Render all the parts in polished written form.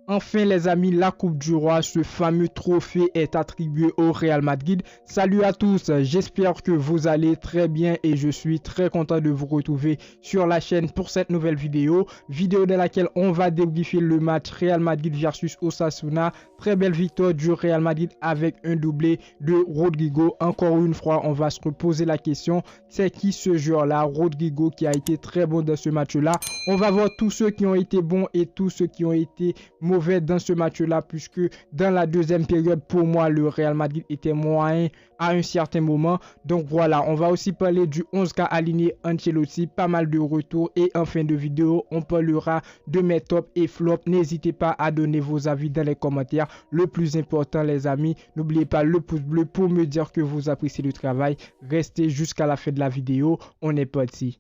Enfin les amis, la Coupe du Roi, ce fameux trophée est attribué au Real Madrid. Salut à tous, j'espère que vous allez très bien et je suis très content de vous retrouver sur la chaîne pour cette nouvelle vidéo dans laquelle on va débriefer le match Real Madrid versus Osasuna. Très belle victoire du Real Madrid avec un doublé de Rodrygo. Encore une fois, on va se reposer la question, c'est qui ce joueur-là, Rodrygo, qui a été très bon dans ce match-là. On va voir tous ceux qui ont été bons et tous ceux qui ont été mauvais dans ce match-là, puisque dans la deuxième période, pour moi, le Real Madrid était moyen à un certain moment. Donc voilà, on va aussi parler du 11 qu'a aligné Ancelotti, pas mal de retours et en fin de vidéo, on parlera de mes tops et flops. N'hésitez pas à donner vos avis dans les commentaires. Le plus important les amis, n'oubliez pas le pouce bleu pour me dire que vous appréciez le travail. Restez jusqu'à la fin de la vidéo, on est parti.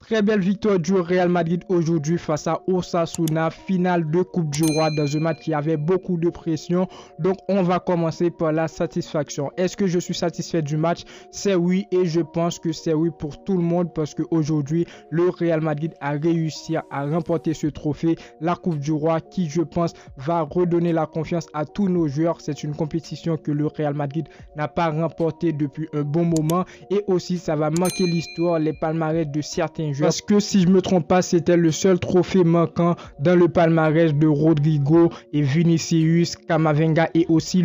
Très belle victoire du Real Madrid aujourd'hui face à Osasuna, finale de Coupe du Roi dans un match qui avait beaucoup de pression. Donc on va commencer par la satisfaction. Est-ce que je suis satisfait du match? C'est oui et je pense que c'est oui pour tout le monde parce qu'aujourd'hui le Real Madrid a réussi à remporter ce trophée, la Coupe du Roi qui je pense va redonner la confiance à tous nos joueurs. C'est une compétition que le Real Madrid n'a pas remportée depuis un bon moment et aussi ça va marquer l'histoire, les palmarès de certains joueurs. Parce que si je ne me trompe pas, c'était le seul trophée manquant dans le palmarès de Rodrygo et Vinicius, Camavinga et aussi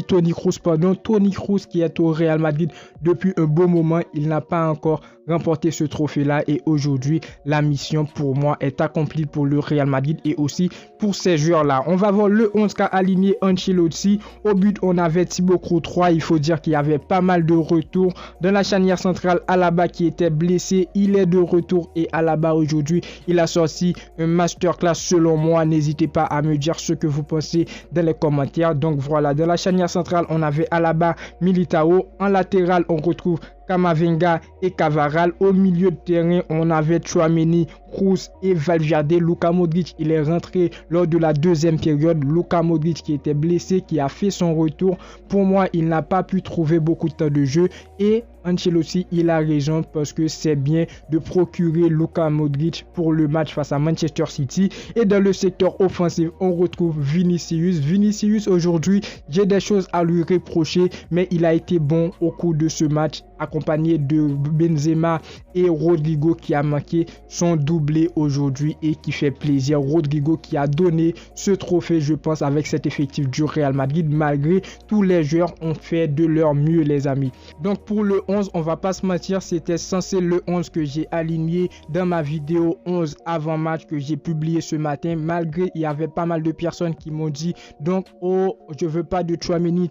Toni Kroos. Toni Kroos qui est au Real Madrid depuis un bon moment, il n'a pas encore remporté ce trophée-là et aujourd'hui, la mission pour moi est accomplie pour le Real Madrid et aussi pour ces joueurs-là. On va voir le 11 qu'a aligné Ancelotti. Au but, on avait Thibaut Courtois. Il faut dire qu'il y avait pas mal de retours. Dans la charnière centrale, Alaba qui était blessé, il est de retour et Alaba aujourd'hui, il a sorti un masterclass selon moi. N'hésitez pas à me dire ce que vous pensez dans les commentaires. Donc voilà, dans la charnière centrale, on avait Alaba, Militao. En latéral, on retrouve Camavinga et Cavaral. Au milieu de terrain, on avait Tchouaméni, Kroos et Valverde. Luka Modric, il est rentré lors de la deuxième période. Luka Modric qui était blessé, qui a fait son retour. Pour moi, il n'a pas pu trouver beaucoup de temps de jeu et Ancelotti, il a raison parce que c'est bien de procurer Luka Modric pour le match face à Manchester City. Et dans le secteur offensif, on retrouve Vinicius. Vinicius aujourd'hui, j'ai des choses à lui reprocher, mais il a été bon au cours de ce match, accompagné de Benzema et Rodrygo qui a marqué son doublé aujourd'hui et qui fait plaisir. Rodrygo qui a donné ce trophée, je pense, avec cet effectif du Real Madrid, malgré tous les joueurs ont fait de leur mieux les amis. Donc pour le 11, on va pas se mentir, c'était censé le 11 que j'ai aligné dans ma vidéo 11 avant match que j'ai publié ce matin, malgré il y avait pas mal de personnes qui m'ont dit donc oh je veux pas de Tchouaméni,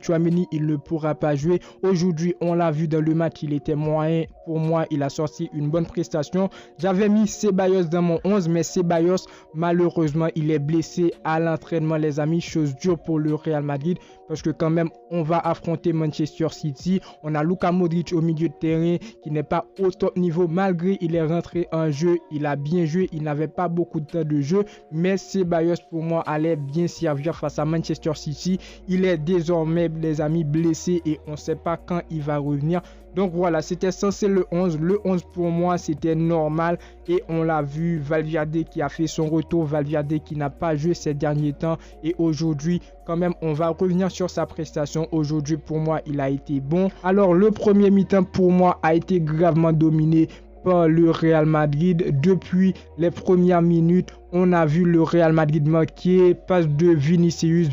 il ne pourra pas jouer. Aujourd'hui on l'a vu dans le match, il était moyen. Pour moi, il a sorti une bonne prestation. J'avais mis Ceballos dans mon 11, mais Ceballos, malheureusement, il est blessé à l'entraînement, les amis. Chose dure pour le Real Madrid parce que quand même, on va affronter Manchester City. On a Luka Modric au milieu de terrain qui n'est pas au top niveau. Malgré il est rentré en jeu, il a bien joué. Il n'avait pas beaucoup de temps de jeu, mais Ceballos, pour moi, allait bien servir face à Manchester City. Il est désormais, les amis, blessé et on ne sait pas quand il va revenir. Donc voilà, c'était censé le 11. Le 11 pour moi, c'était normal. Et on l'a vu, Valverde qui a fait son retour. Valverde qui n'a pas joué ces derniers temps. Et aujourd'hui, quand même, on va revenir sur sa prestation. Aujourd'hui, pour moi, il a été bon. Alors, le premier mi-temps, pour moi, a été gravement dominé par le Real Madrid. Depuis les premières minutes, on a vu le Real Madrid marquer, passe de Vinicius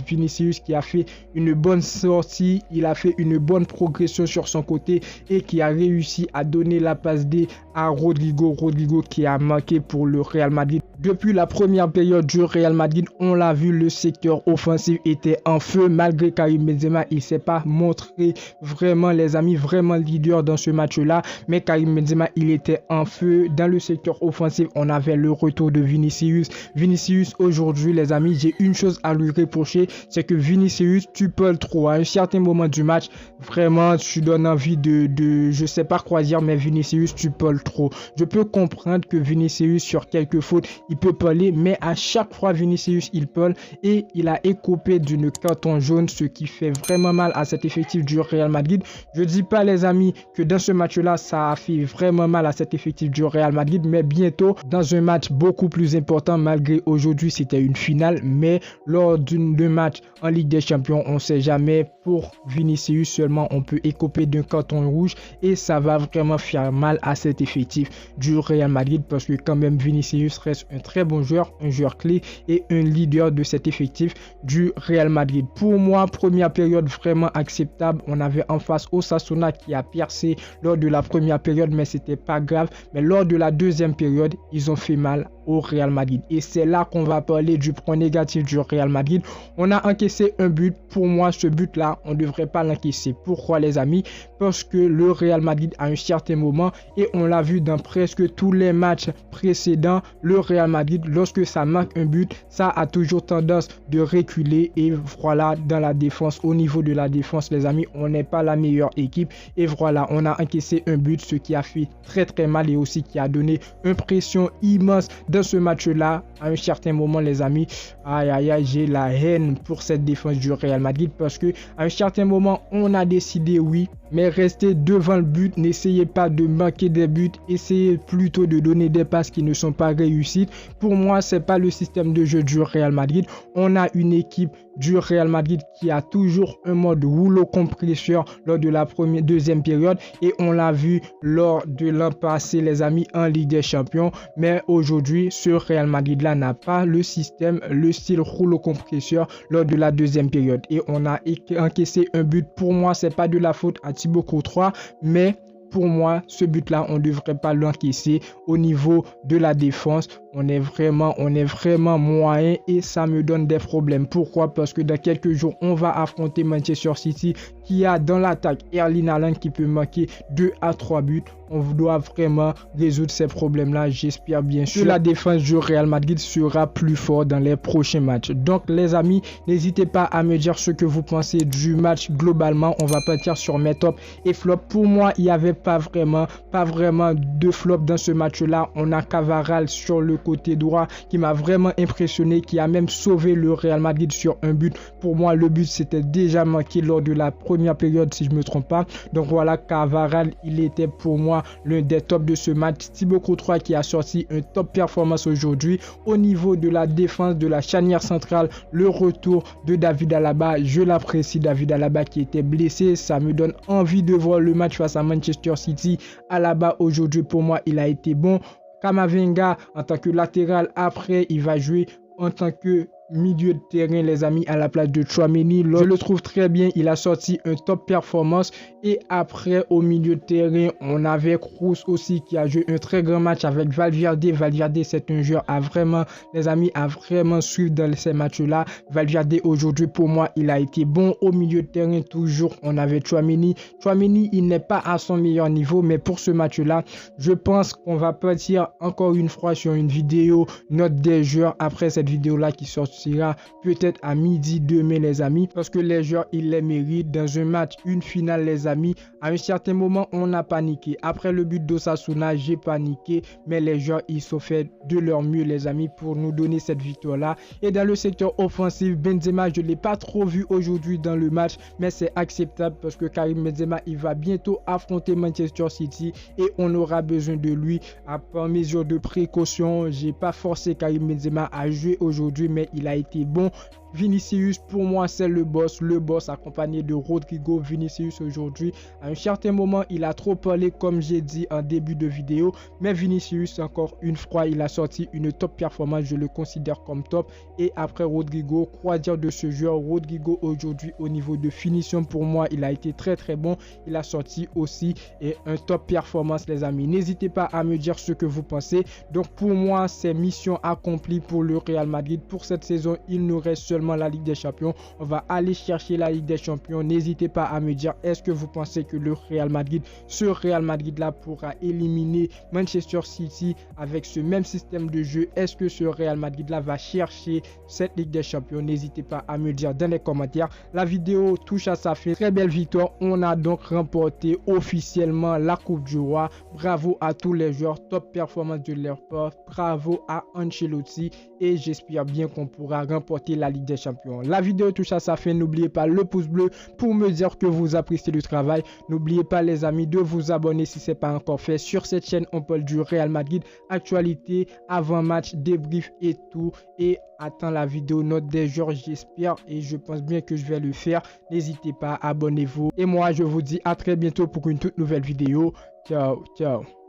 qui a fait une bonne sortie, il a fait une bonne progression sur son côté et qui a réussi à donner la passe D à Rodrygo qui a marqué pour le Real Madrid. Depuis la première période du Real Madrid, on l'a vu, le secteur offensif était en feu malgré Karim Benzema, il ne s'est pas montré vraiment les amis, vraiment leader dans ce match-là, mais Karim Benzema, il était en feu. Dans le secteur offensif, on avait le retour de Vinicius. Aujourd'hui, les amis, j'ai une chose à lui reprocher, c'est que Vinicius, tu parles trop. À un certain moment du match, vraiment, tu donnes envie de je sais pas quoi dire, mais Vinicius, tu parles trop. Je peux comprendre que Vinicius, sur quelques fautes, il peut parler, mais à chaque fois, Vinicius, il parle et il a écopé d'une carton jaune, ce qui fait vraiment mal à cet effectif du Real Madrid. Je dis pas, les amis, que dans ce match-là, ça a fait vraiment mal à cet cet effectif du Real Madrid, mais bientôt dans un match beaucoup plus important, malgré aujourd'hui c'était une finale, mais lors d'un match en Ligue des Champions, on ne sait jamais, pour Vinicius seulement on peut écoper d'un carton rouge et ça va vraiment faire mal à cet effectif du Real Madrid, parce que quand même Vinicius reste un très bon joueur, un joueur clé et un leader de cet effectif du Real Madrid. Pour moi, première période vraiment acceptable. On avait en face Osasuna qui a percé lors de la première période, mais c'était pas grave. Mais lors de la deuxième période, ils ont fait mal au Real Madrid. Et c'est là qu'on va parler du point négatif du Real Madrid. On a encaissé un but. Pour moi, ce but-là, on ne devrait pas l'encaisser. Pourquoi, les amis? Parce que le Real Madrid, à un certain moment, et on l'a vu dans presque tous les matchs précédents, le Real Madrid, lorsque ça marque un but, ça a toujours tendance de reculer. Et voilà, dans la défense, au niveau de la défense, les amis, on n'est pas la meilleure équipe. Et voilà, on a encaissé un but, ce qui a fait très très mal et aussi qui a donné une pression immense dans ce match-là. À un certain moment, les amis, aïe aïe aïe, j'ai la haine pour cette défense du Real Madrid, parce que à un certain moment, on a décidé, oui, mais restez devant le but, n'essayez pas de manquer des buts, essayez plutôt de donner des passes qui ne sont pas réussies. Pour moi, c'est pas le système de jeu du Real Madrid. On a une équipe du Real Madrid qui a toujours un mode rouleau compresseur lors de la deuxième période, et on l'a vu lors de l'an passé, les amis, en Ligue des Champions. Mais aujourd'hui, ce Real Madrid là n'a pas le système, le style rouleau compresseur lors de la deuxième période, et on a encaissé un but. Pour moi, c'est pas de la faute à Thibaut Courtois, mais pour moi, ce but-là, on ne devrait pas l'encaisser. Au niveau de la défense, on est vraiment moyen et ça me donne des problèmes. Pourquoi? Parce que dans quelques jours, on va affronter Manchester City qui a dans l'attaque Erling Haaland qui peut marquer 2 à 3 buts. On doit vraiment résoudre ces problèmes-là. J'espère bien sûr que la défense du Real Madrid sera plus forte dans les prochains matchs. Donc les amis, n'hésitez pas à me dire ce que vous pensez du match globalement. On va partir sur mes tops et flops. Pour moi, il n'y avait pas vraiment de flop dans ce match-là. On a Cavaral sur le côté droit qui m'a vraiment impressionné, qui a même sauvé le Real Madrid sur un but. Pour moi, le but c'était déjà marqué lors de la première période, si je ne me trompe pas. Donc voilà, Cavaral, il était pour moi l'un des tops de ce match. Thibaut Courtois qui a sorti un top performance aujourd'hui. Au niveau de la défense, de la charnière centrale, le retour de David Alaba, je l'apprécie. David Alaba qui était blessé, ça me donne envie de voir le match face à Manchester City. Alaba aujourd'hui, pour moi, il a été bon. Camavinga en tant que latéral, après il va jouer en tant que milieu de terrain, les amis, à la place de Tchouaméni. Je le trouve très bien, il a sorti un top performance. Et après, au milieu de terrain, on avait Kroos aussi qui a joué un très grand match avec Valverde. Valverde, c'est un joueur à vraiment, les amis, à vraiment suivre dans ces matchs-là. Valverde aujourd'hui, pour moi, il a été bon. Au milieu de terrain, toujours, on avait Tchouaméni. Tchouaméni, il n'est pas à son meilleur niveau, mais pour ce match-là, je pense qu'on va partir encore une fois sur une vidéo note des joueurs après cette vidéo-là qui sort peut-être à midi demain, les amis, parce que les joueurs, ils les méritent. Dans un match, une finale, les amis, à un certain moment, on a paniqué. Après le but d'Osasuna, j'ai paniqué, mais les joueurs, ils sont fait de leur mieux, les amis, pour nous donner cette victoire-là. Et dans le secteur offensif, Benzema, je ne l'ai pas trop vu aujourd'hui dans le match, mais c'est acceptable parce que Karim Benzema, il va bientôt affronter Manchester City et on aura besoin de lui. Par mesure de précaution, j'ai pas forcé Karim Benzema à jouer aujourd'hui, mais il a été bon. Vinicius, pour moi, c'est le boss accompagné de Rodrigo. Vinicius aujourd'hui, à un certain moment, il a trop parlé, comme j'ai dit en début de vidéo, mais Vinicius, encore une fois, il a sorti une top performance, je le considère comme top. Et après Rodrigo, quoi dire de ce joueur? Rodrigo aujourd'hui, au niveau de finition, pour moi, il a été très très bon. Il a sorti aussi un top performance, les amis. N'hésitez pas à me dire ce que vous pensez. Donc pour moi, c'est mission accomplie pour le Real Madrid. Pour cette saison, il nous reste seulement la Ligue des Champions. On va aller chercher la Ligue des Champions. N'hésitez pas à me dire, est-ce que vous pensez que le Real Madrid, ce Real Madrid là, pourra éliminer Manchester City avec ce même système de jeu? Est-ce que ce Real Madrid là va chercher cette Ligue des Champions? N'hésitez pas à me dire dans les commentaires. La vidéo touche à sa fin. Très belle victoire. On a donc remporté officiellement la Coupe du Roi. Bravo à tous les joueurs. Top performance de leur part. Bravo à Ancelotti et j'espère bien qu'on pourra remporter la Ligue des des Champions. La vidéo touche à sa fin. N'oubliez pas le pouce bleu pour me dire que vous appréciez le travail. N'oubliez pas les amis de vous abonner si ce n'est pas encore fait. Sur cette chaîne, on parle du Real Madrid, actualité, avant-match, débrief et tout. Et attends la vidéo note des joueurs, j'espère et je pense bien que je vais le faire. N'hésitez pas, abonnez-vous. Et moi, je vous dis à très bientôt pour une toute nouvelle vidéo. Ciao, ciao.